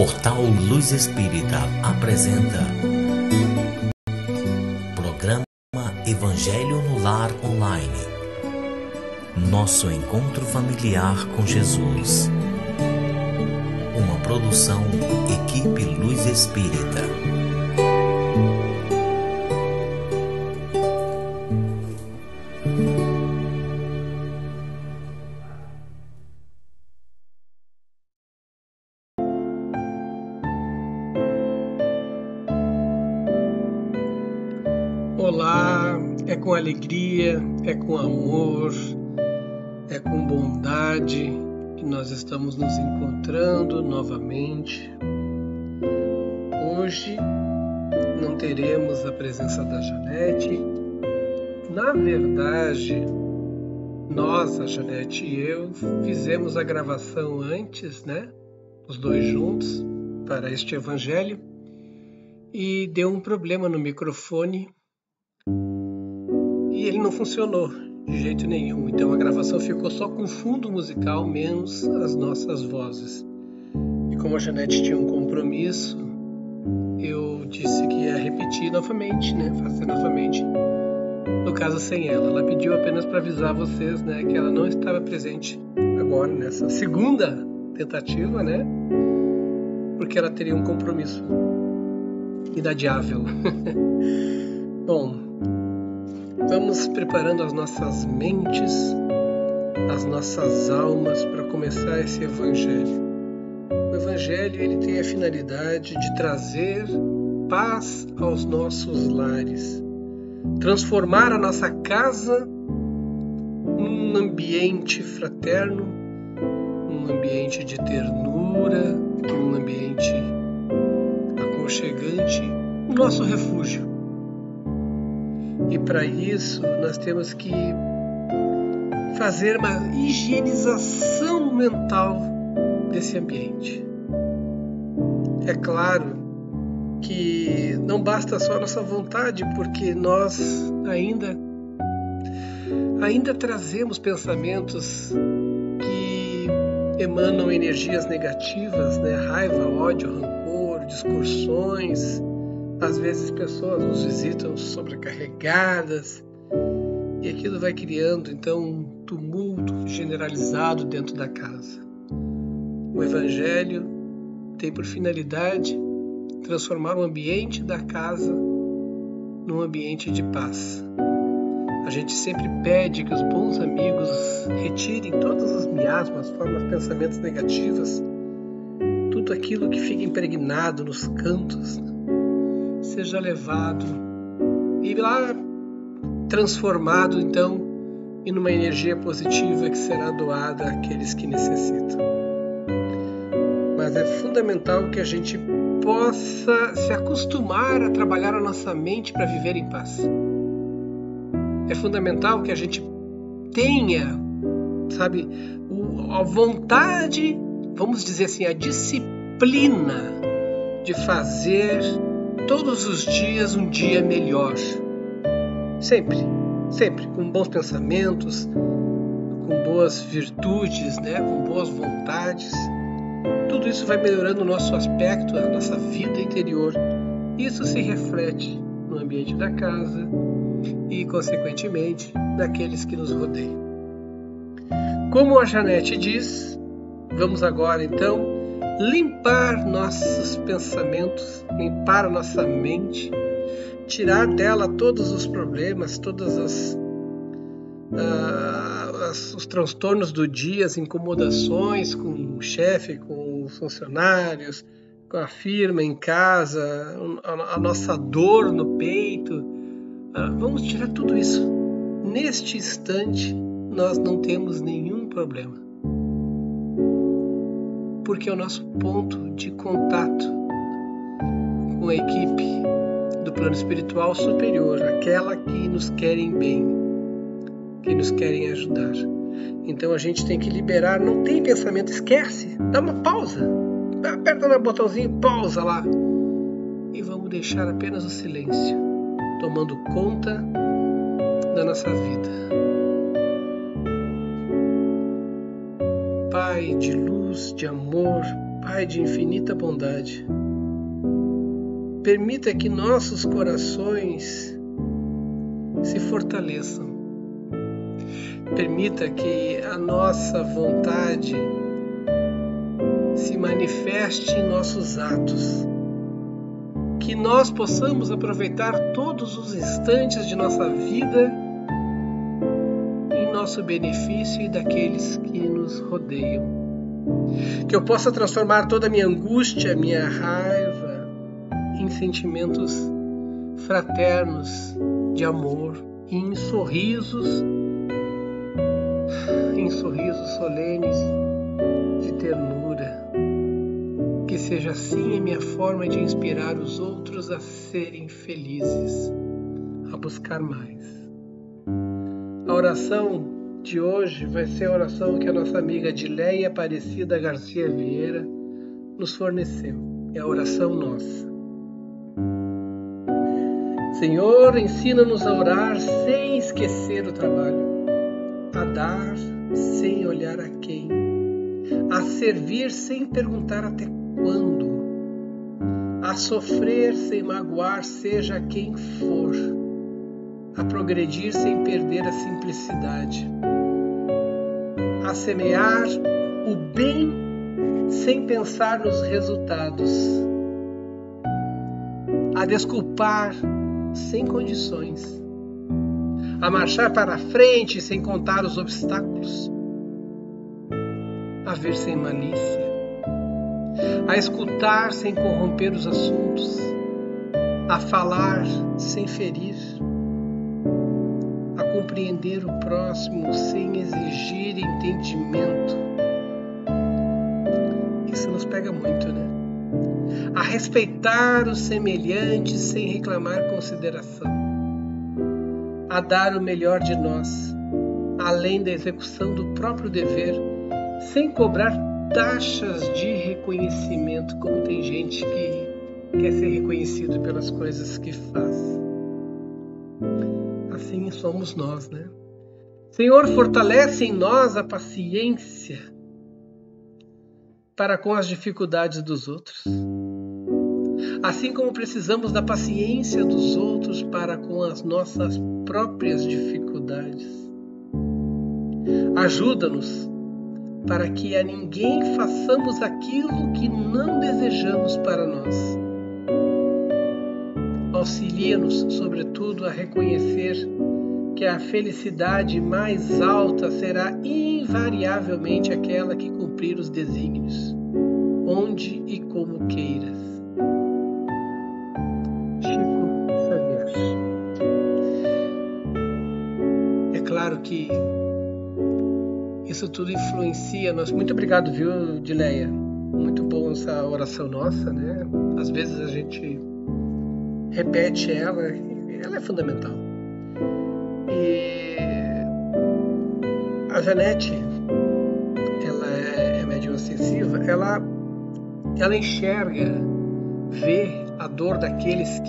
Portal Luz Espírita apresenta Programa Evangelho no Lar Online. Nosso encontro familiar com Jesus. Uma produção Equipe Luz Espírita. Olá, é com alegria, é com amor, é com bondade que nós estamos nos encontrando novamente. Hoje não teremos a presença da Janete. Na verdade, nós, a Janete e eu, fizemos a gravação antes, os dois juntos, para este evangelho, e deu um problema no microfone. E ele não funcionou de jeito nenhum, então a gravação ficou só com fundo musical, menos as nossas vozes. E como a Janete tinha um compromisso, eu disse que ia repetir novamente, fazer novamente, no caso sem ela. Ela pediu apenas para avisar vocês, que ela não estava presente agora, nessa segunda tentativa, porque ela teria um compromisso inadiável. Bom, vamos preparando as nossas mentes, as nossas almas para começar esse evangelho. O evangelho ele tem a finalidade de trazer paz aos nossos lares, transformar a nossa casa num ambiente fraterno, num ambiente de ternura, num ambiente aconchegante, o nosso refúgio. E para isso nós temos que fazer uma higienização mental desse ambiente. É claro que não basta só a nossa vontade, porque nós ainda trazemos pensamentos que emanam energias negativas, raiva, ódio, rancor, discussões. Às vezes pessoas nos visitam sobrecarregadas e aquilo vai criando então um tumulto generalizado dentro da casa. O Evangelho tem por finalidade transformar o ambiente da casa num ambiente de paz. A gente sempre pede que os bons amigos retirem todas as miasmas, formas, pensamentos negativos, tudo aquilo que fica impregnado nos cantos, seja levado e lá transformado então em uma energia positiva que será doada àqueles que necessitam. Mas é fundamental que a gente possa se acostumar a trabalhar a nossa mente para viver em paz. É fundamental que a gente tenha, a vontade, vamos dizer assim, a disciplina de fazer todos os dias um dia melhor. Sempre, com bons pensamentos, com boas virtudes, com boas vontades. Tudo isso vai melhorando o nosso aspecto, a nossa vida interior. Isso se reflete no ambiente da casa e, consequentemente, daqueles que nos rodeiam. Como a Janete diz, vamos agora então limpar nossos pensamentos, limpar a nossa mente, tirar dela todos os problemas, todos os transtornos do dia, as incomodações com o chefe, com os funcionários, com a firma em casa, a nossa dor no peito. Vamos tirar tudo isso. Neste instante, nós não temos nenhum problema, porque é o nosso ponto de contato com a equipe do plano espiritual superior, aquela que nos querem bem, que nos querem ajudar. Então a gente tem que liberar, não tem pensamento, esquece, dá uma pausa, aperta no botãozinho, pausa lá, e vamos deixar apenas o silêncio, tomando conta da nossa vida. Pai de luz, de amor, Pai de infinita bondade, permita que nossos corações se fortaleçam. Permita que a nossa vontade se manifeste em nossos atos. Que nós possamos aproveitar todos os instantes de nossa vida em nosso benefício e daqueles que nos rodeiam. Que eu possa transformar toda a minha angústia, minha raiva, em sentimentos fraternos de amor, em sorrisos solenes de ternura. Que seja assim a minha forma de inspirar os outros a serem felizes, a buscar mais. A oração de hoje vai ser a oração que a nossa amiga Adileia Aparecida Garcia Vieira nos forneceu. É a oração nossa. Senhor, ensina-nos a orar sem esquecer o trabalho, a dar sem olhar a quem, a servir sem perguntar até quando, a sofrer sem magoar seja quem for, a progredir sem perder a simplicidade, a semear o bem sem pensar nos resultados, a desculpar sem condições, a marchar para a frente sem contar os obstáculos, a ver sem malícia, a escutar sem corromper os assuntos, a falar sem ferir, a compreender o próximo sem exigir entendimento. Isso nos pega muito, né? A respeitar os semelhantes sem reclamar consideração, a dar o melhor de nós, além da execução do próprio dever, sem cobrar taxas de reconhecimento, como tem gente que quer ser reconhecido pelas coisas que faz. Assim somos nós, né? Senhor, fortalece em nós a paciência para com as dificuldades dos outros, assim como precisamos da paciência dos outros para com as nossas próprias dificuldades. Ajuda-nos para que a ninguém façamos aquilo que não desejamos para nós. Auxilia-nos, sobretudo, a reconhecer que a felicidade mais alta será invariavelmente aquela que cumprir os desígnios, onde e como queiras. Chico Xavier. É claro que isso tudo influencia nós. Muito obrigado, viu, Dileia? Muito bom essa oração nossa, né? Às vezes a gente repete ela é fundamental. E a Janete, ela é médium ostensiva, ela enxerga, vê a dor daqueles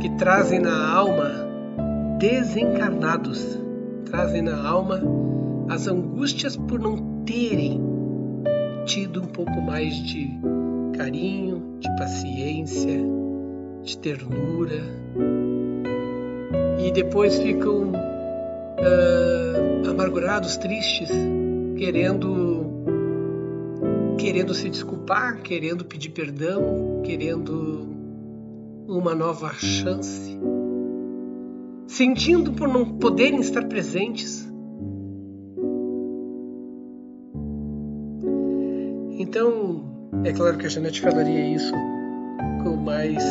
que trazem na alma desencarnados, trazem na alma as angústias por não terem tido um pouco mais de carinho, de paciência, de ternura, e depois ficam amargurados, tristes, querendo se desculpar, querendo pedir perdão, querendo uma nova chance, sentindo por não poderem estar presentes. Então, é claro que a Janete falaria isso com mais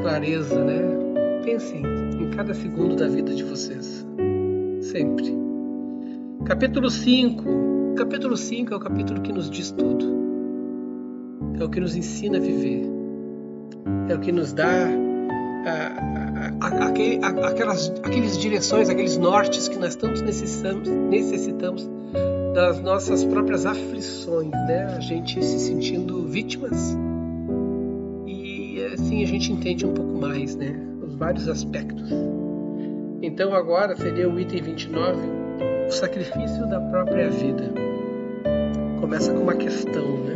clareza, né? Pensem em cada segundo da vida de vocês. Sempre. Capítulo 5. Capítulo 5 é o capítulo que nos diz tudo. É o que nos ensina a viver. É o que nos dá aquelas direções, aqueles nortes que nós tanto necessitamos das nossas próprias aflições, né? A gente se sentindo vítimas, e assim a gente entende um pouco mais, né? Os vários aspectos. Então agora seria o item 29, o sacrifício da própria vida. Começa com uma questão, né?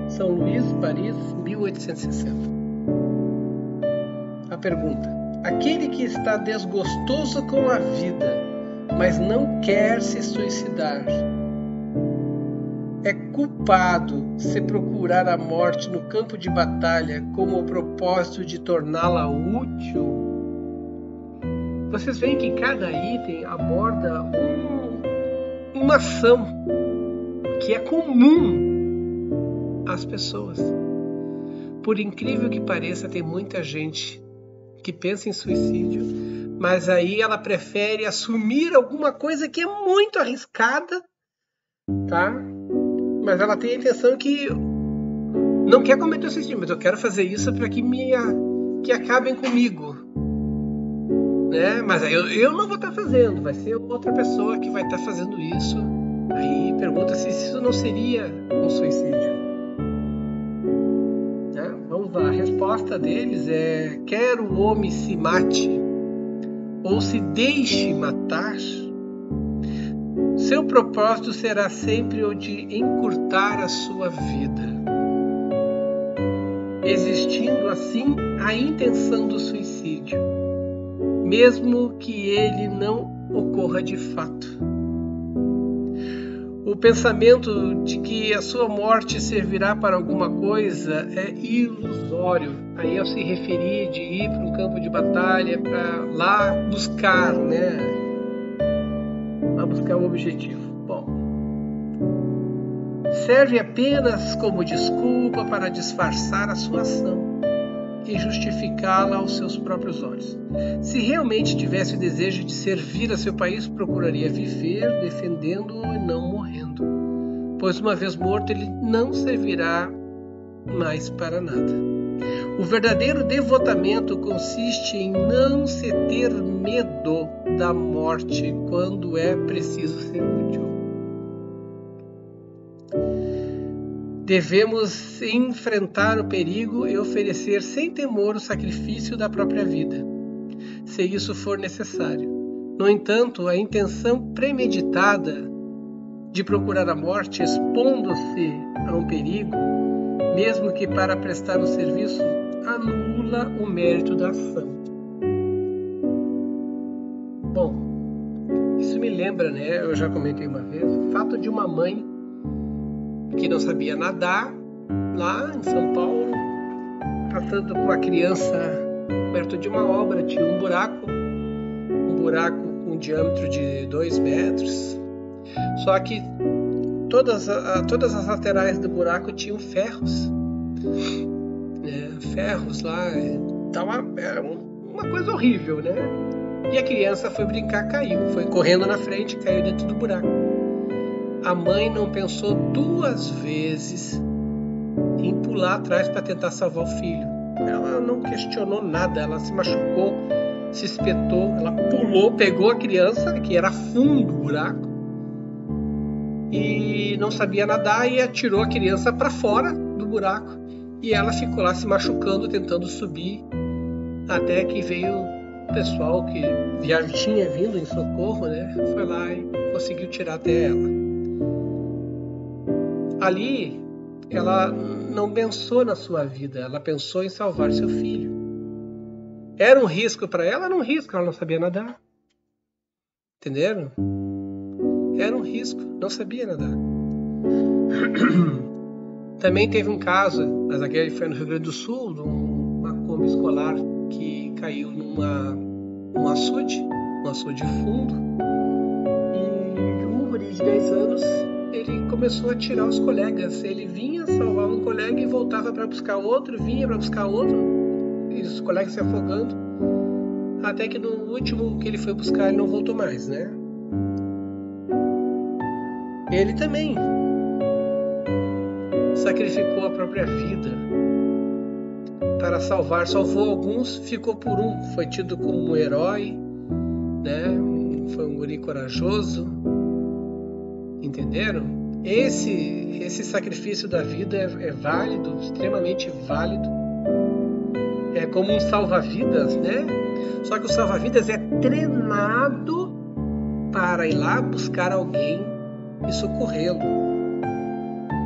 São Luís, Paris, 1860. A pergunta: aquele que está desgostoso com a vida, mas não quer se suicidar, é culpado se procurar a morte no campo de batalha com o propósito de torná-la útil? Vocês veem que cada item aborda uma ação que é comum às pessoas. Por incrível que pareça, tem muita gente que pensa em suicídio, mas aí ela prefere assumir alguma coisa que é muito arriscada, tá? Mas ela tem a intenção que não quer cometer o suicídio, mas eu quero fazer isso para que acabem comigo, né? Mas eu não vou estar fazendo, vai ser outra pessoa que vai estar fazendo isso. Aí pergunta-se se isso não seria um suicídio. Né? Vamos lá, a resposta deles é: quer o homem se mate ou se deixe matar, seu propósito será sempre o de encurtar a sua vida, existindo assim a intenção do suicídio, mesmo que ele não ocorra de fato. O pensamento de que a sua morte servirá para alguma coisa é ilusório. Aí eu se referir de ir para um campo de batalha para lá buscar, né? Lá buscar o objetivo. Bom, serve apenas como desculpa para disfarçar a sua ação e justificá-la aos seus próprios olhos. Se realmente tivesse o desejo de servir a seu país, procuraria viver defendendo-o e não morrendo, pois uma vez morto ele não servirá mais para nada. O verdadeiro devotamento consiste em não se ter medo da morte quando é preciso ser útil. Devemos enfrentar o perigo e oferecer sem temor o sacrifício da própria vida, se isso for necessário. No entanto, a intenção premeditada de procurar a morte, expondo-se a um perigo, mesmo que para prestar um serviço, anula o mérito da ação. Bom, isso me lembra, né? Eu já comentei uma vez, o fato de uma mãe que não sabia nadar, lá em São Paulo, passando com a criança perto de uma obra, tinha um buraco com um diâmetro de 2 metros, só que todas as laterais do buraco tinham ferros, ferros lá, era uma coisa horrível, né? E a criança foi brincar, caiu, foi correndo na frente, caiu dentro do buraco. A mãe não pensou 2 vezes em pular atrás para tentar salvar o filho. Ela não questionou nada, ela se machucou, se espetou, ela pulou, pegou a criança, que era fundo o buraco, e não sabia nadar, e atirou a criança para fora do buraco. E ela ficou lá se machucando, tentando subir, até que veio o pessoal que já tinha vindo em socorro, né? Foi lá e conseguiu tirar até ela. Ali, ela não pensou na sua vida, ela pensou em salvar seu filho. Era um risco para ela? Era um risco, ela não sabia nadar. Entenderam? Era um risco, não sabia nadar. Também teve um caso, mas aquele foi no Rio Grande do Sul, de uma Kombi escolar que caiu num açude fundo, e um guri de 10 anos, ele começou a tirar os colegas. Ele vinha, salvava um colega e voltava para buscar outro, vinha para buscar outro, e os colegas se afogando, até que no último que ele foi buscar ele não voltou mais, né? Ele também sacrificou a própria vida para salvou alguns, ficou por um, foi tido como um herói, né? Foi um guri corajoso, entenderam? Esse sacrifício da vida é válido, extremamente válido, é como um salva-vidas, né? Só que o salva-vidas é treinado para ir lá buscar alguém e socorrê-lo.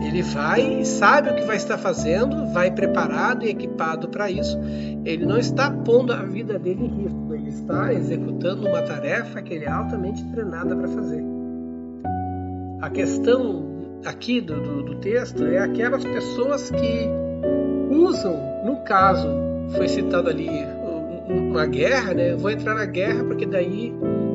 Ele vai e sabe o que vai estar fazendo, vai preparado e equipado para isso. Ele não está pondo a vida dele em risco, ele está executando uma tarefa que ele é altamente treinado para fazer. A questão aqui do texto é aquelas pessoas que usam, no caso, foi citado ali uma guerra, né? Eu vou entrar na guerra porque daí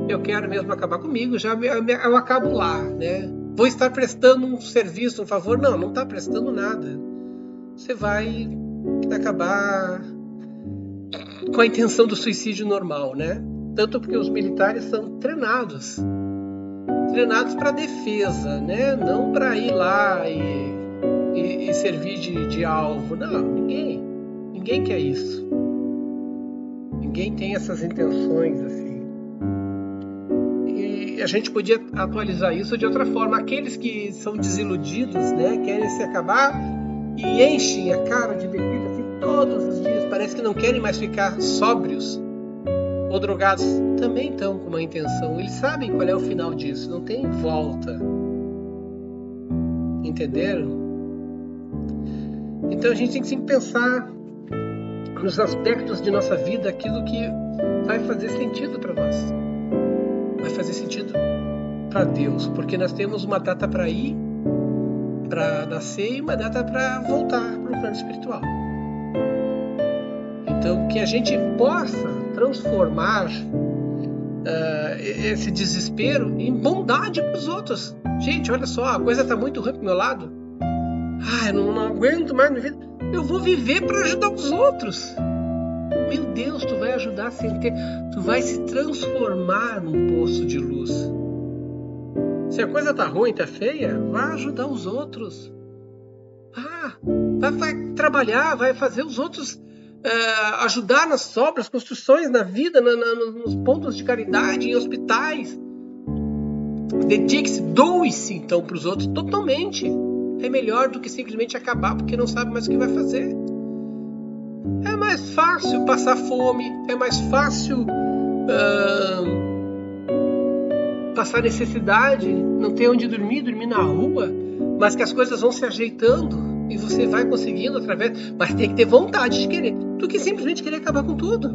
eu quero mesmo acabar comigo, eu acabo lá, né? Vou estar prestando um serviço, um favor? Não está prestando nada. Você vai acabar com a intenção do suicídio normal, né? Tanto porque os militares são treinados para defesa, né? Não para ir lá e servir de alvo. Não, ninguém quer isso. Ninguém tem essas intenções assim. E a gente podia atualizar isso de outra forma. Aqueles que são desiludidos, né? Querem se acabar e enchem a cara de bebida assim, todos os dias. Parece que não querem mais ficar sóbrios ou drogados. Também estão com uma intenção. Eles sabem qual é o final disso. Não tem volta. Entenderam? Então a gente tem que sempre pensar nos aspectos de nossa vida, aquilo que vai fazer sentido para nós. Vai fazer sentido para Deus. Porque nós temos uma data para ir, para nascer e uma data para voltar para o plano espiritual. Então, que a gente possa transformar esse desespero em bondade para os outros. Gente, olha só, a coisa está muito ruim para o meu lado. Eu não aguento mais minha vida. Eu vou viver para ajudar os outros. Meu Deus, tu vai ajudar sem ter. Tu vai se transformar num poço de luz. Se a coisa tá ruim, tá feia, vai ajudar os outros. Vai trabalhar, vai fazer os outros ajudar nas obras, construções na vida, nos pontos de caridade, em hospitais. Dedique-se, doe-se então para os outros totalmente. É melhor do que simplesmente acabar porque não sabe mais o que vai fazer. É mais fácil passar fome, é mais fácil passar necessidade, não ter onde dormir na rua, mas que as coisas vão se ajeitando e você vai conseguindo através. Mas tem que ter vontade de querer, do que simplesmente querer acabar com tudo.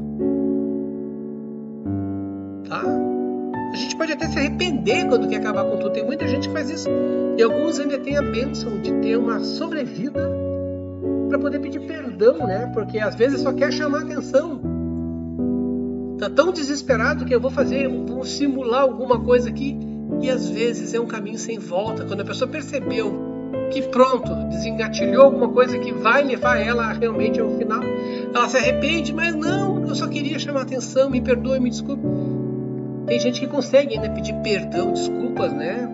Tá? A gente pode até se arrepender quando quer acabar com tudo. Tem muita gente que faz isso. E alguns ainda têm a bênção de ter uma sobrevida para poder pedir perdão, né? Porque às vezes só quer chamar atenção. Tá tão desesperado que eu vou simular alguma coisa aqui. E às vezes é um caminho sem volta. Quando a pessoa percebeu que pronto, desengatilhou alguma coisa que vai levar ela realmente ao final, ela se arrepende, mas não, eu só queria chamar atenção, me perdoe, me desculpe. Tem gente que consegue ainda pedir perdão, desculpas, né?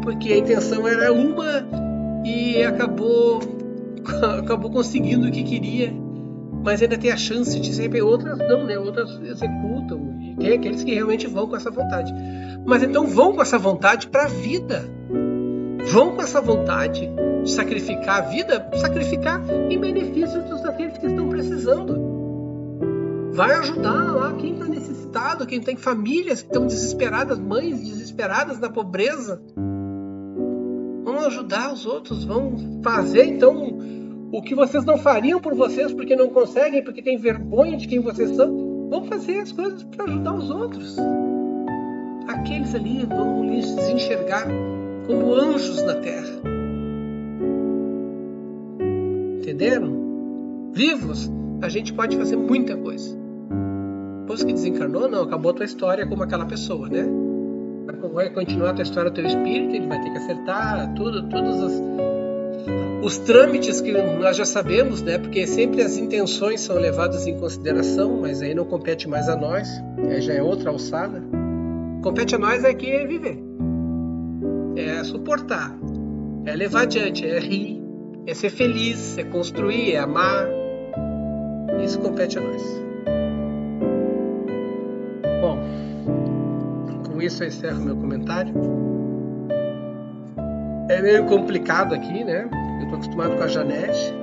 Porque a intenção era uma e acabou conseguindo o que queria, mas ainda tem a chance de se arrepender. Outras não, né? Outras executam. E tem aqueles que realmente vão com essa vontade. Mas então vão com essa vontade para a vida. Vão com essa vontade de sacrificar a vida, sacrificar em benefício daqueles que estão precisando. Vai ajudar lá quem está necessitado, quem tem famílias que estão desesperadas, mães desesperadas na pobreza. Vão ajudar os outros, vão fazer então o que vocês não fariam por vocês porque não conseguem, porque têm vergonha de quem vocês são. Vão fazer as coisas para ajudar os outros. Aqueles ali vão lhes enxergar como anjos na terra. Entenderam? Vivos, a gente pode fazer muita coisa. Depois que desencarnou, não, acabou a tua história como aquela pessoa, né? Vai continuar a tua história, o teu espírito, ele vai ter que acertar todos os trâmites que nós já sabemos, né? Porque sempre as intenções são levadas em consideração, mas aí não compete mais a nós, aí já é outra alçada. Compete a nós é que é viver, é suportar, é levar adiante, é rir, é ser feliz, é construir, é amar. Isso compete a nós. Bom, com isso eu encerro meu comentário. É meio complicado aqui, né? Eu estou acostumado com a Janete.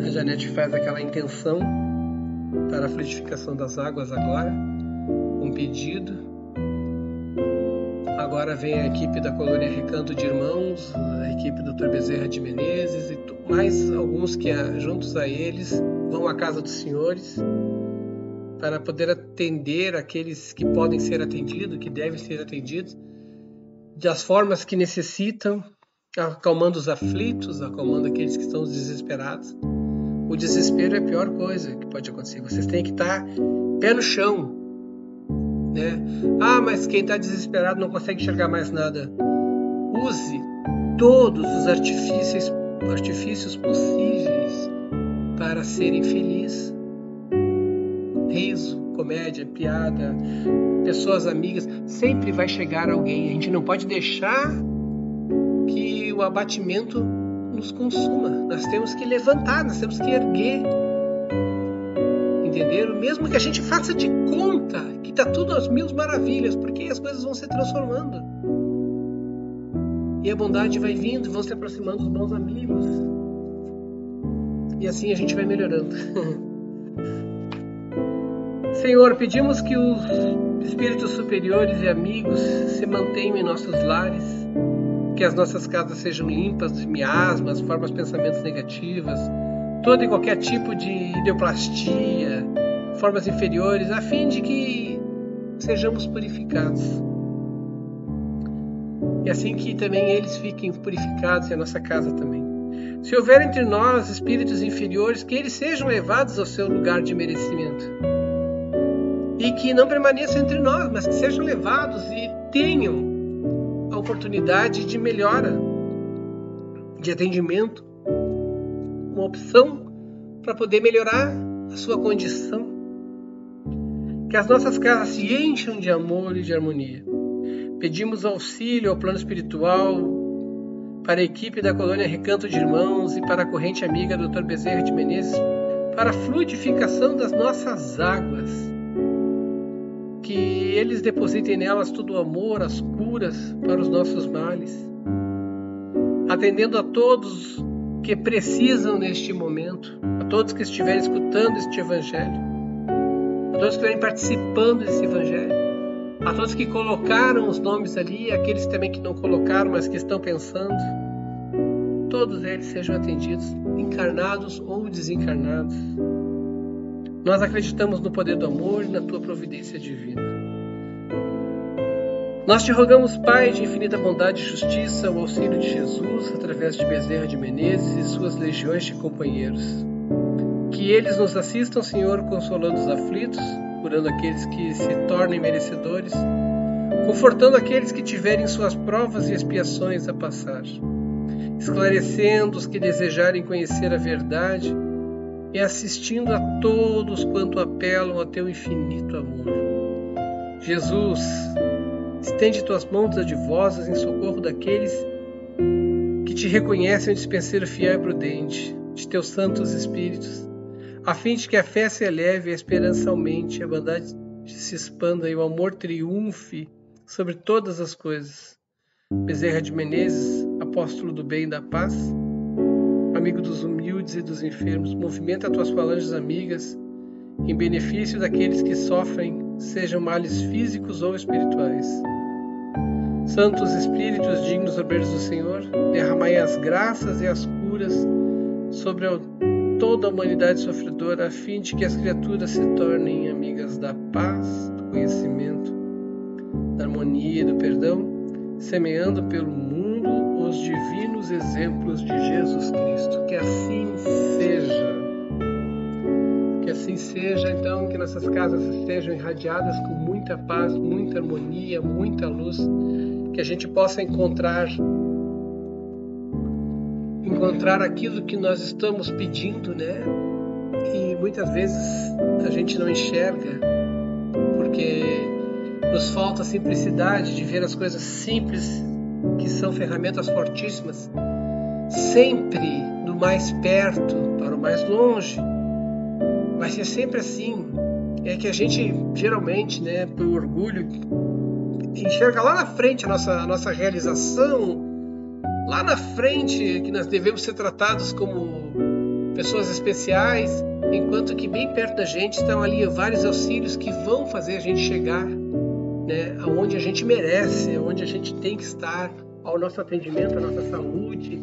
A Janete faz aquela intenção para a fluidificação das águas agora, um pedido. Agora vem a equipe da Colônia Recanto de Irmãos, a equipe do Dr. Bezerra de Menezes e mais alguns que juntos a eles vão à casa dos senhores para poder atender aqueles que podem ser atendidos, que devem ser atendidos, das formas que necessitam, acalmando os aflitos, acalmando aqueles que estão desesperados. O desespero é a pior coisa que pode acontecer. Vocês têm que estar pé no chão, né? Mas quem está desesperado não consegue enxergar mais nada. Use todos os artifícios possíveis para serem felizes. Riso, comédia, piada, pessoas amigas, sempre vai chegar alguém. A gente não pode deixar que o abatimento nos consuma. Nós temos que levantar, nós temos que erguer. Entenderam? Mesmo que a gente faça de conta que está tudo às mil maravilhas, porque as coisas vão se transformando. E a bondade vai vindo, vão se aproximando dos bons amigos. E assim a gente vai melhorando. Senhor, pedimos que os espíritos superiores e amigos se mantenham em nossos lares, que as nossas casas sejam limpas de miasmas, formas de pensamentos negativas, todo e qualquer tipo de ideoplastia, formas inferiores, a fim de que sejamos purificados. E assim que também eles fiquem purificados e a nossa casa também. Se houver entre nós espíritos inferiores, que eles sejam levados ao seu lugar de merecimento. E que não permaneçam entre nós, mas que sejam levados e tenham a oportunidade de melhora, de atendimento, uma opção para poder melhorar a sua condição. Que as nossas casas se encham de amor e de harmonia. Pedimos auxílio ao plano espiritual para a equipe da Colônia Recanto de Irmãos e para a corrente amiga do Dr. Bezerra de Menezes para a fluidificação das nossas águas. Que eles depositem nelas todo o amor, as curas para os nossos males, atendendo a todos que precisam neste momento, a todos que estiverem escutando este Evangelho, a todos que estiverem participando desse Evangelho, a todos que colocaram os nomes ali, aqueles também que não colocaram, mas que estão pensando, todos eles sejam atendidos, encarnados ou desencarnados. Nós acreditamos no poder do amor e na Tua providência divina. Nós te rogamos, Pai, de infinita bondade e justiça, o auxílio de Jesus, através de Bezerra de Menezes e suas legiões de companheiros. Que eles nos assistam, Senhor, consolando os aflitos, curando aqueles que se tornem merecedores, confortando aqueles que tiverem suas provas e expiações a passar, esclarecendo os que desejarem conhecer a verdade, e assistindo a todos quanto apelam a Teu infinito amor. Jesus, estende Tuas mãos adivosas em socorro daqueles que Te reconhecem um dispenseiro fiel e prudente de Teus santos espíritos, a fim de que a fé se eleve, a esperança aumente, a bondade se expanda e o amor triunfe sobre todas as coisas. Bezerra de Menezes, apóstolo do bem e da paz, amigo dos humildes e dos enfermos, movimenta Tuas falanges amigas em benefício daqueles que sofrem, sejam males físicos ou espirituais. Santos Espíritos dignos obreiros do Senhor, derramai as graças e as curas sobre toda a humanidade sofredora, a fim de que as criaturas se tornem amigas da paz, do conhecimento, da harmonia e do perdão, semeando pelo mundo os divinos exemplos de Jesus Cristo. Que assim seja. Que assim seja, então, que nossas casas estejam irradiadas com muita paz, muita harmonia, muita luz, que a gente possa encontrar aquilo que nós estamos pedindo, né? E muitas vezes a gente não enxerga, porque nos falta a simplicidade de ver as coisas simples, que são ferramentas fortíssimas, sempre do mais perto para o mais longe. Vai ser sempre assim. É que a gente geralmente, né, por orgulho, enxerga lá na frente a nossa realização, lá na frente que nós devemos ser tratados como pessoas especiais, enquanto que bem perto da gente estão ali vários auxílios que vão fazer a gente chegar né, onde a gente merece, onde a gente tem que estar, ao nosso atendimento, à nossa saúde,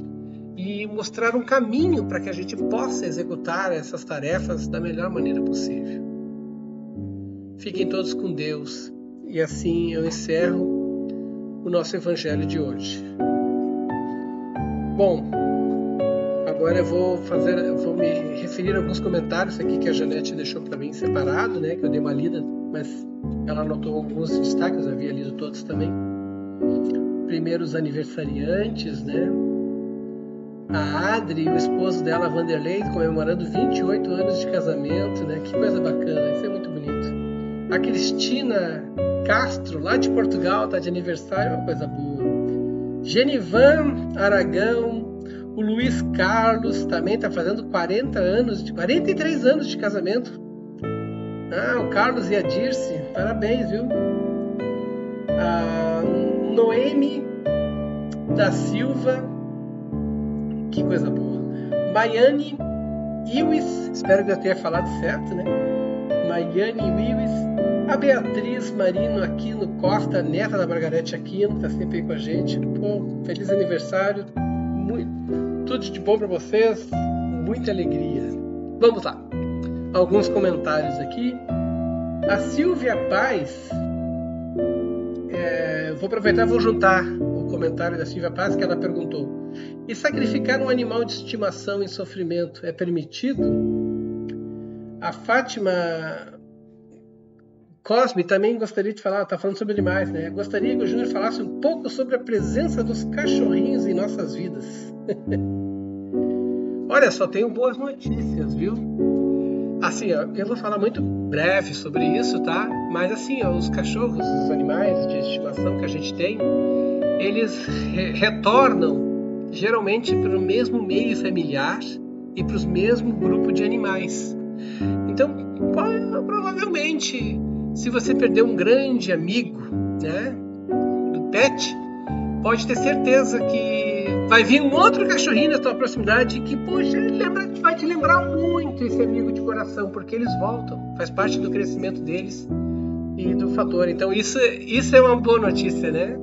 e mostrar um caminho para que a gente possa executar essas tarefas da melhor maneira possível. Fiquem todos com Deus. E assim eu encerro o nosso evangelho de hoje. Bom, agora eu vou me referir a alguns comentários aqui que a Janete deixou para mim separado, né, que eu dei uma lida, mas ela anotou alguns destaques, eu havia lido todos também. Primeiro os aniversariantes, né? A Adri e o esposo dela, Vanderlei, comemorando 28 anos de casamento, né? Que coisa bacana, isso é muito bonito. A Cristina Castro, lá de Portugal, está de aniversário, uma coisa boa. Genivan Aragão, o Luiz Carlos também está fazendo 43 anos de casamento. O Carlos e a Dirce, parabéns, viu? A Noemi da Silva, que coisa boa. Maiane Iwis, espero que eu tenha falado certo, né? Maiane Iwis. A Beatriz Marino Aquino Costa, neta da Margarete Aquino, que está sempre aí com a gente. Pô, feliz aniversário. Tudo de bom para vocês. Muita alegria. Vamos lá. Alguns comentários aqui. A Silvia Paz. Vou aproveitar e vou juntar o comentário da Silvia Paz, que ela perguntou: e sacrificar um animal de estimação em sofrimento é permitido? A Fátima Cosme também gostaria de falar, está falando sobre animais, né? Gostaria que o Júnior falasse um pouco sobre a presença dos cachorrinhos em nossas vidas. Olha, só tenho boas notícias, viu? Assim, ó, eu vou falar muito breve sobre isso, tá? Mas assim, ó, os cachorros, os animais de estimação que a gente tem, eles retornam geralmente para o mesmo meio familiar e para o mesmo grupo de animais. Então, provavelmente, se você perder um grande amigo, né, do pet, pode ter certeza que vai vir um outro cachorrinho na tua proximidade que, poxa, vai te lembrar muito esse amigo de coração, porque eles voltam, faz parte do crescimento deles e do fator. Então, isso é uma boa notícia, né?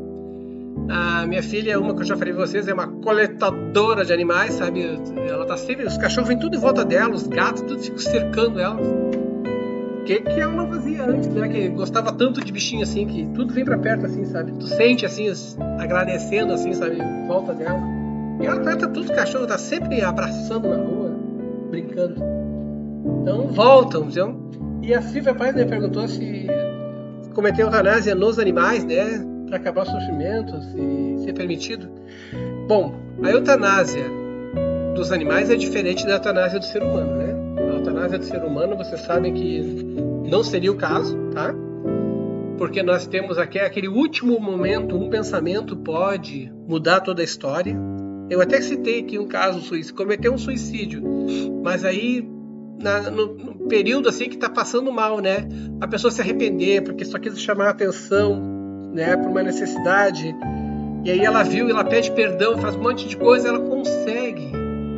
A minha filha, uma que eu já falei pra vocês, é uma coletadora de animais, sabe? Ela tá sempre... Os cachorros vêm tudo em volta dela, os gatos, tudo ficam cercando ela. O que ela não fazia antes, né? Que gostava tanto de bichinho assim, que tudo vem pra perto assim, sabe? Tu sente assim, agradecendo assim, sabe? Em volta dela. E ela trata tudo, o cachorro tá sempre abraçando na rua, brincando. Então voltam, viu? E a Silvia Paz me perguntou se cometer eutanásia nos animais, né? Para acabar o sofrimento, se é permitido. Bom, a eutanásia dos animais é diferente da eutanásia do ser humano, né? A eutanásia do ser humano, vocês sabem que não seria o caso, tá? Porque nós temos aqui aquele último momento, um pensamento pode mudar toda a história. Eu até citei aqui um caso, cometeu um suicídio, mas aí no período assim que está passando mal, né? A pessoa se arrepender porque só quis chamar a atenção, né, por uma necessidade, e aí ela viu, ela pede perdão, faz um monte de coisa, ela consegue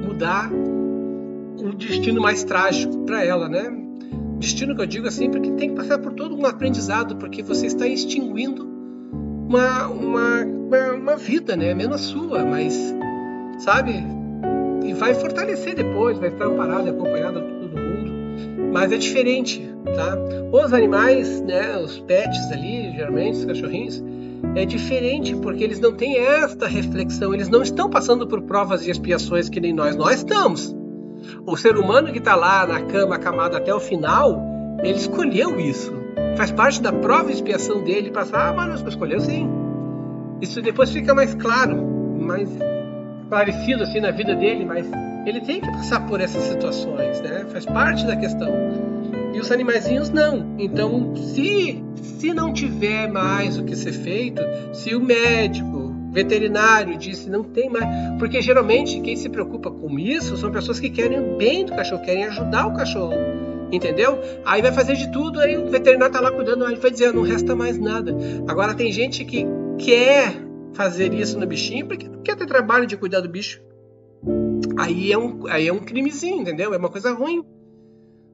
mudar um destino mais trágico para ela, né? Destino que eu digo assim, porque tem que passar por todo um aprendizado, porque você está extinguindo uma vida, né, mesmo a sua, mas, sabe, e vai fortalecer depois, vai estar amparado e acompanhado de todo mundo, mas é diferente, tá? Os animais, né, os pets ali, geralmente os cachorrinhos, é diferente porque eles não têm esta reflexão, eles não estão passando por provas e expiações que nem nós estamos. O ser humano que está lá na cama, acamado até o final, ele escolheu isso, faz parte da prova e expiação dele, passar, mas escolheu sim. Isso depois fica mais claro, mais esclarecido assim na vida dele, mas ele tem que passar por essas situações, né? Faz parte da questão. E os animaizinhos não. Então, se não tiver mais o que ser feito, se o médico, veterinário disse não tem mais... Porque geralmente quem se preocupa com isso são pessoas que querem o bem do cachorro, querem ajudar o cachorro. Entendeu? Aí vai fazer de tudo, aí o veterinário tá lá cuidando, aí vai dizer, não resta mais nada. Agora tem gente que quer fazer isso no bichinho porque não quer ter trabalho de cuidar do bicho. Aí é um crimezinho, entendeu? É uma coisa ruim.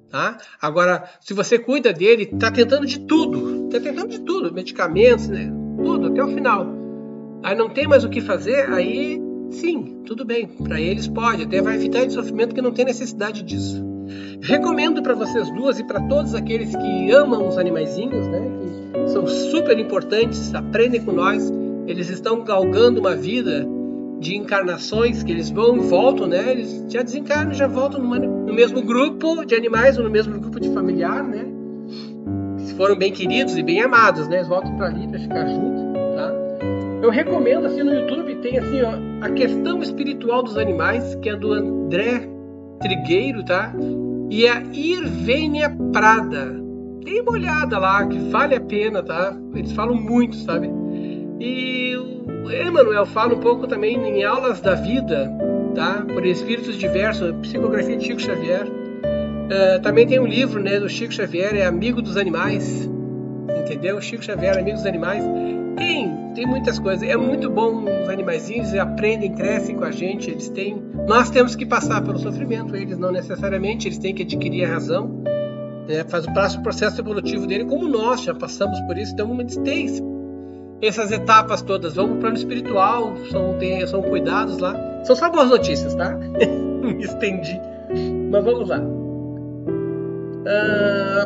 Tá? Agora, se você cuida dele, tá tentando de tudo tentando de tudo, medicamentos, né? Tudo, até o final. Aí não tem mais o que fazer, aí sim, tudo bem, para eles pode, até vai evitar de sofrimento que não tem necessidade disso. Recomendo para vocês duas e para todos aqueles que amam os animaizinhos, né, que são super importantes, aprendem com nós, eles estão galgando uma vida de encarnações que eles vão e voltam, né, eles já desencarnam e já voltam no mesmo grupo de animais ou no mesmo grupo de familiar, né, se foram bem queridos e bem amados, né, eles voltam para ali para ficar juntos, tá? Eu recomendo, assim, no YouTube tem assim, ó, a questão espiritual dos animais, que é do André Trigueiro, tá? E a Irvênia Prada. Dê uma olhada lá, que vale a pena, tá? Eles falam muito, sabe? E o Emmanuel fala um pouco também em Aulas da Vida, tá? Por Espíritos Diversos, Psicografia de Chico Xavier. Também tem um livro, né, do Chico Xavier, é Amigo dos Animais. Entendeu? Chico Xavier, Amigo dos Animais. Tem muitas coisas. É muito bom os animaizinhos, eles aprendem, crescem com a gente. Nós temos que passar pelo sofrimento, eles não necessariamente, eles têm que adquirir a razão. Faz o processo evolutivo dele, como nós já passamos por isso. Então eles têm essas etapas todas. Vamos para o plano espiritual, são cuidados lá. São só boas notícias, tá? Me estendi. Mas vamos lá.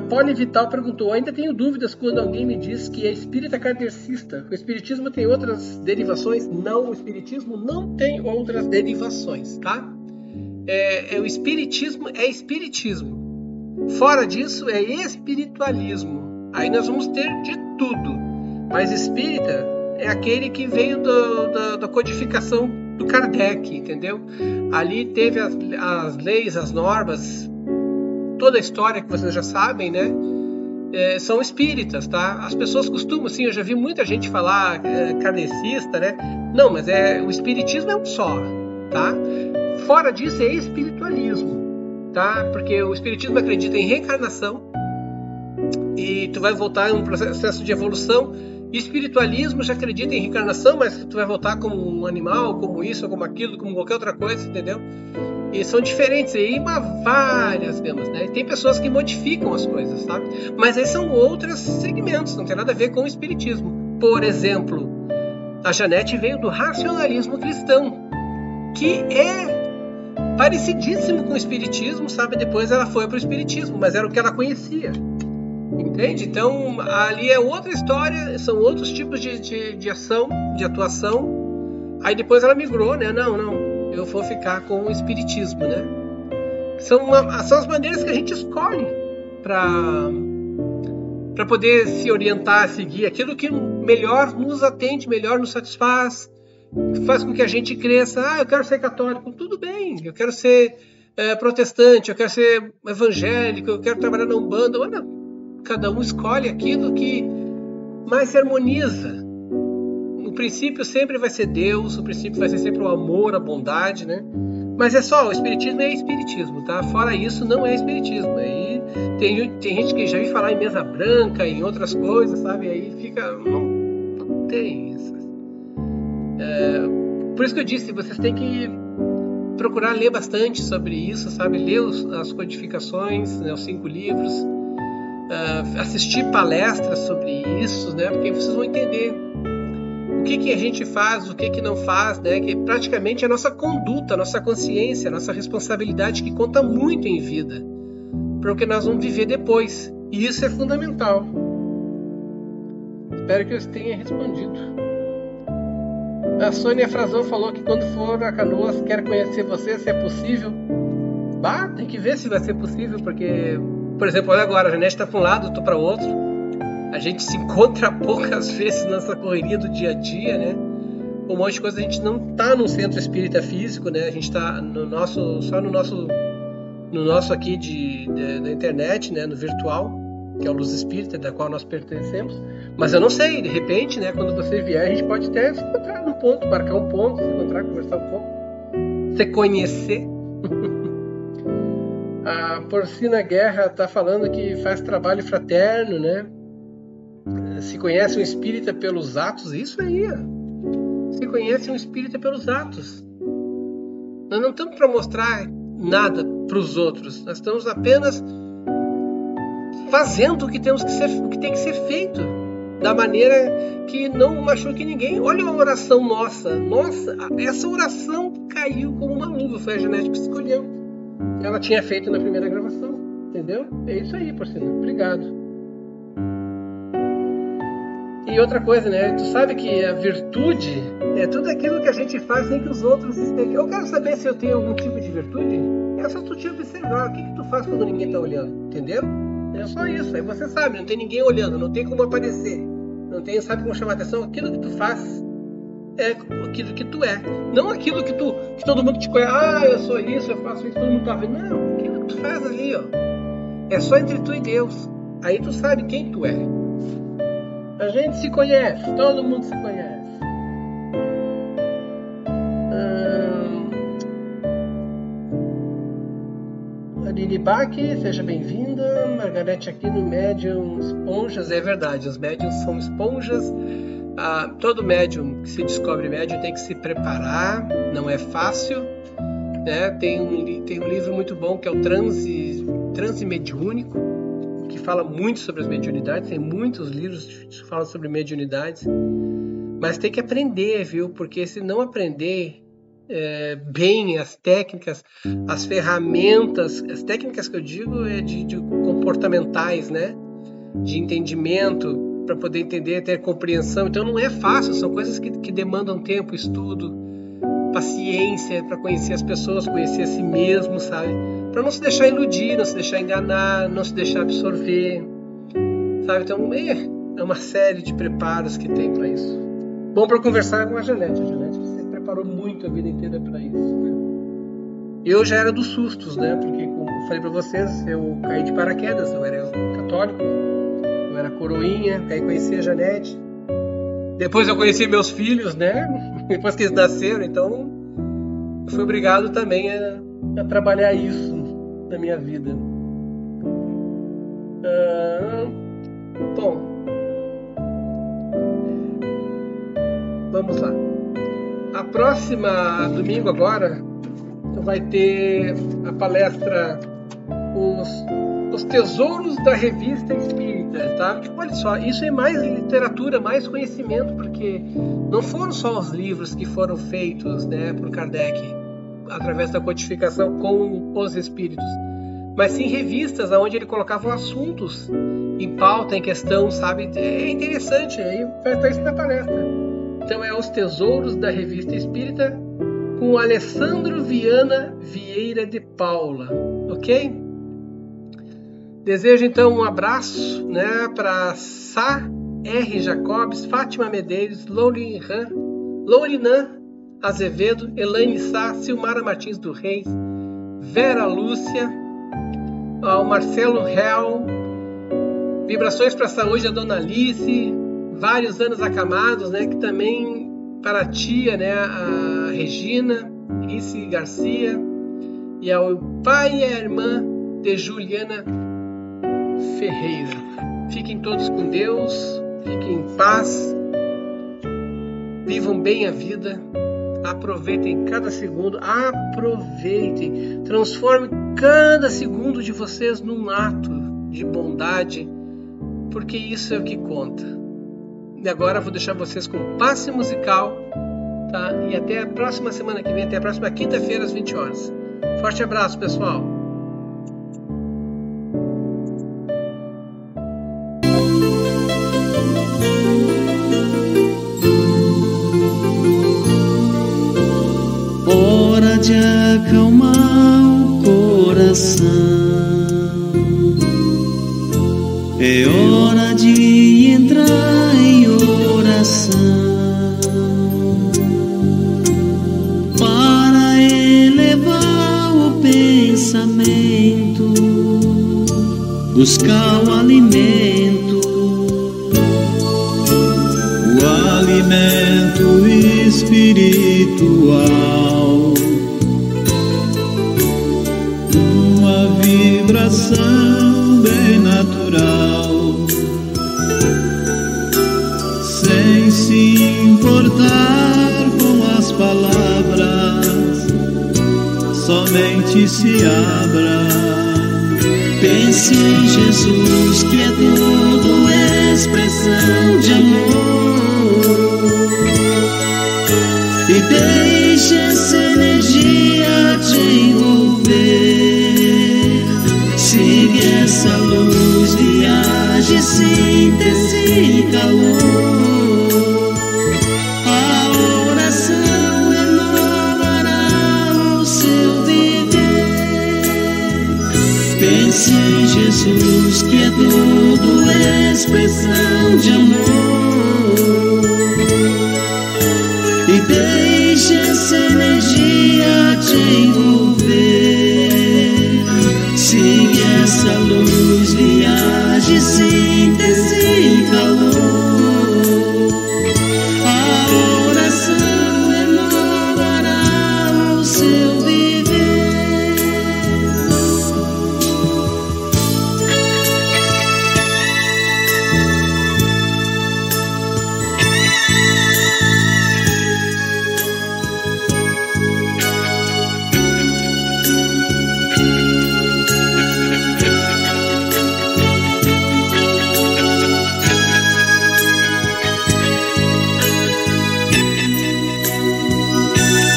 Poli Vital perguntou: ainda tenho dúvidas quando alguém me diz que é espírita kardecista. O espiritismo tem outras derivações? Não, o espiritismo não tem outras derivações, tá? O espiritismo é espiritismo. Fora disso é espiritualismo. Aí nós vamos ter de tudo. Mas espírita é aquele que veio da codificação do Kardec, entendeu? Ali teve as leis, as normas, toda a história que vocês já sabem, né? São espíritas, tá? As pessoas costumam, assim, eu já vi muita gente falar kardecista, né? Não, mas o espiritismo é um só, tá? Fora disso é espiritualismo, tá? Porque o espiritismo acredita em reencarnação e tu vai voltar em um processo de evolução. E espiritualismo já acredita em reencarnação, mas tu vai voltar como um animal, como isso, como aquilo, como qualquer outra coisa, entendeu? E são diferentes aí, várias gamas, né? E tem pessoas que modificam as coisas, sabe? Mas aí são outros segmentos, não tem nada a ver com o espiritismo. Por exemplo, a Janete veio do racionalismo cristão, que é parecidíssimo com o espiritismo, sabe? Depois ela foi para o espiritismo, mas era o que ela conhecia. Entende? Então, ali é outra história, são outros tipos de ação, de atuação. Aí depois ela migrou, né? Não, eu vou ficar com o espiritismo, né? São as maneiras que a gente escolhe para poder se orientar, seguir aquilo que melhor nos atende, melhor nos satisfaz, faz com que a gente cresça. Eu quero ser católico, tudo bem. Eu quero ser protestante, eu quero ser evangélico, eu quero trabalhar na Umbanda. Olha, cada um escolhe aquilo que mais se harmoniza. O princípio sempre vai ser Deus, o princípio vai ser sempre o amor, a bondade, né? Mas o espiritismo é espiritismo, tá? Fora isso, não é espiritismo. Aí tem gente que já ouviu falar em mesa branca, em outras coisas, sabe? Aí fica... Não tem isso. Por isso que eu disse, vocês têm que procurar ler bastante sobre isso, sabe? Ler as codificações, né? Os 5 livros, assistir palestras sobre isso, né? Porque vocês vão entender o que a gente faz, o que não faz, né? Que praticamente é a nossa conduta, a nossa consciência, a nossa responsabilidade que conta muito em vida, para o que nós vamos viver depois. E isso é fundamental. Espero que eu tenha respondido. A Sônia Frazão falou que quando for a Canoas quer conhecer você, se é possível. Tem que ver se vai ser possível, porque, por exemplo, olha agora, a Janete está para um lado, eu estou para o outro. A gente se encontra poucas vezes nessa correria do dia a dia, né? Um monte de coisa, a gente não está num centro espírita físico, né? A gente está só no nosso aqui da internet, né? No virtual, que é o Luz Espírita, da qual nós pertencemos. Mas eu não sei, de repente, né? Quando você vier, a gente pode até se encontrar num ponto, marcar um ponto, se encontrar, conversar um pouco, se conhecer. A Porcina Guerra está falando que faz trabalho fraterno, né? Se conhece um espírita pelos atos, isso aí. Se conhece um espírita pelos atos. Nós não estamos para mostrar nada para os outros. Nós estamos apenas fazendo o que tem que ser feito, da maneira que não machuque ninguém. Olha a oração nossa. Nossa, essa oração caiu como uma luva. Foi a Janete que escolheu. Ela tinha feito na primeira gravação. Entendeu? É isso aí, Porcina. Obrigado. E outra coisa, né? Tu sabe que a virtude é tudo aquilo que a gente faz sem que os outros estejam. Eu quero saber se eu tenho algum tipo de virtude. É só tu te observar. O que tu faz quando ninguém tá olhando? Entendeu? É só isso. Aí você sabe, não tem ninguém olhando, não tem como aparecer. Não tem, sabe como chamar atenção? Aquilo que tu faz é aquilo que tu é. Não aquilo que todo mundo te conhece. Ah, eu sou isso, eu faço isso, todo mundo tá vendo. Não, aquilo que tu faz ali, ó. É só entre tu e Deus. Aí tu sabe quem tu é. A gente se conhece, todo mundo se conhece. Aline Bach, seja bem-vinda. Margarete aqui no Médium Esponjas. É verdade, os médiums são esponjas. Todo médium que se descobre médium tem que se preparar, não é fácil, né? Tem um livro muito bom que é o Transe Mediúnico, que fala muito sobre as mediunidades. Tem muitos livros que falam sobre mediunidades, mas tem que aprender, viu? Porque se não aprender bem as técnicas, as ferramentas, as técnicas que eu digo é de comportamentais, né? De entendimento, para poder entender, ter compreensão. Então não é fácil, são coisas que demandam tempo, estudo, paciência, para conhecer as pessoas, conhecer a si mesmo, sabe? Para não se deixar iludir, não se deixar enganar, não se deixar absorver, sabe? Então é uma série de preparos que tem para isso. Bom para conversar com a Janete. A Janete se preparou muito a vida inteira para isso, né? Eu já era dos sustos, né? Porque, como eu falei para vocês, eu caí de paraquedas, eu era católico, eu era coroinha, aí conheci a Janete. Depois eu conheci meus filhos, né? Depois que eles nasceram, então eu fui obrigado também a trabalhar isso na minha vida. Bom, vamos lá. A próxima domingo agora vai ter a palestra Os Tesouros da Revista Espírita, tá? Olha só, isso é mais literatura, mais conhecimento, porque não foram só os livros que foram feitos, né, por Kardec, através da codificação com os espíritos, mas sim revistas onde ele colocava assuntos em pauta, em questão, sabe? É interessante, aí vai estar isso na palestra. Então é Os Tesouros da Revista Espírita, com Alessandro Viana Vieira de Paula, ok? Desejo então um abraço, né, para Sá R. Jacobs, Fátima Medeiros, Lourinan Azevedo, Elaine Sá, Silmara Martins do Reis, Vera Lúcia, ao Marcelo Real, vibrações para a saúde da Dona Alice, vários anos acamados, né, que também para a tia, né, a Regina Rice Garcia, e ao pai e a irmã de Juliana Ferreira. Fiquem todos com Deus, fiquem em paz, vivam bem a vida, aproveitem cada segundo, transformem cada segundo de vocês num ato de bondade, porque isso é o que conta. E agora vou deixar vocês com passe musical, tá? E até a próxima semana que vem, até a próxima quinta-feira às 20 horas. Forte abraço, pessoal! Hora de acalmar o coração, é hora de entrar em oração, para elevar o pensamento, buscar o alimento espiritual, uma vibração bem natural, sem se importar com as palavras, somente se abra Pense em Jesus, que é tudo expressão de amor, e deixe essa energia te envolver. Siga essa luz, viaje, síntese e calor. A oração renovará o seu viver. Pense em Jesus, que é tudo expressão de amor, e deixe essa energia te envolver. Siga essa luz, viaje, síntese e calor. A oração renovará o seu viver.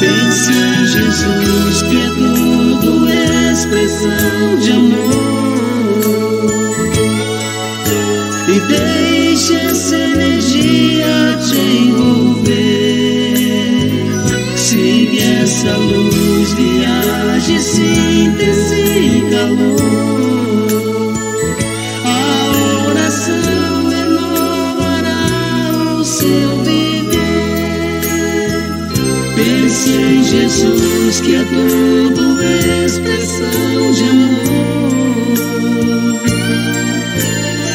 Pense em Jesus, que é tudo expressão de amor, e deixe essa energia te envolver. Siga essa luz, viaje, síntese e calor. A oração renovará o seu viver. Pense em Jesus, que é tudo expressão de amor,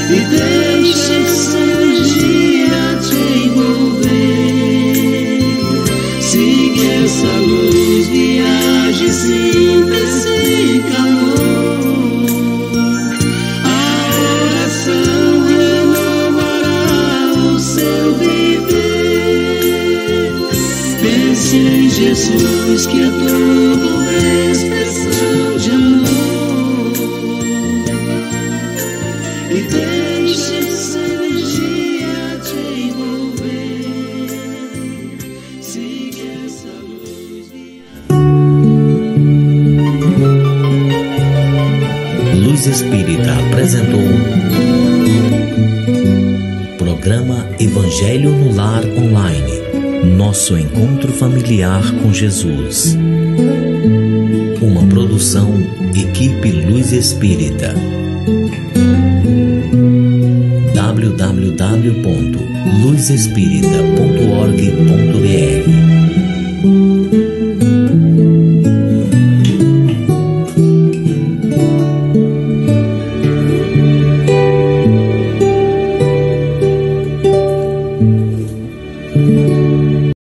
e deixe essa energia te envolver. Siga essa luz, viaje, síntese e calor. A oração renovará o seu viver. Pense em Jesus, que é tudo expressão de amor, e deixe essa energia te envolver. Siga essa luz. Luz Espírita apresentou programa Evangelho no Lar Online. Nosso encontro familiar com Jesus. Uma produção Equipe Luz Espírita. www.luzespírita.org.br